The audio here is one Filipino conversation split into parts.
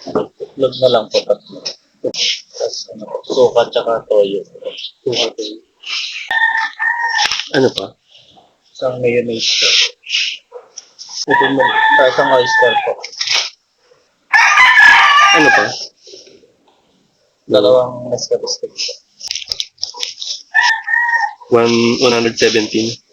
Itlog na lang po. Tatlo. Tapos suka tsaka toyo. Suka toyo. Ano pa? Isang mayonnaise po. Ito mo. Isang oyster po. Ano pa? Dalawang mascarpone stick po. 117.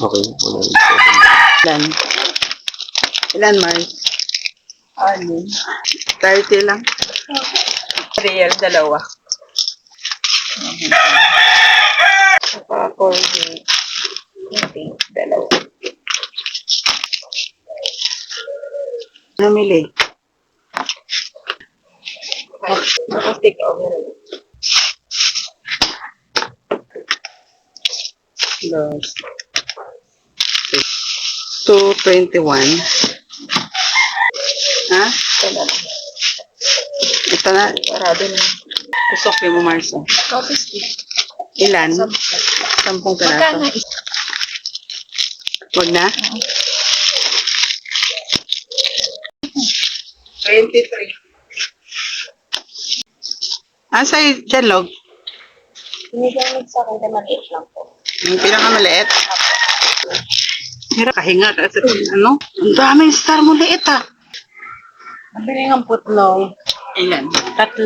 Okay, 117. Ilan? Ilan, Mars? Alin? 30 lang. Real, dalawa. Saka Colgate. Okay, dalawa. Namili. Saka stick over. Plus 221. Ha? Ito na lang. Ito na. Parado na. Usok mo, Mars. Oh. Coffee stick. Ilan? 10 Magkano piraso. isa? Wag na? 23. Ah, sa'yo, dyan, Log? Pinigamit sa akin na maliit lang po. Yung pinakamaliit. Hirap kahinga kasi ano? Ang daming star mo liit ah. Nabili ng putlong. Ilan? 3.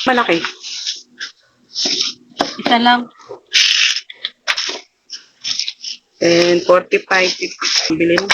Malaki. Isa lang. And 45, 50. Bilhin.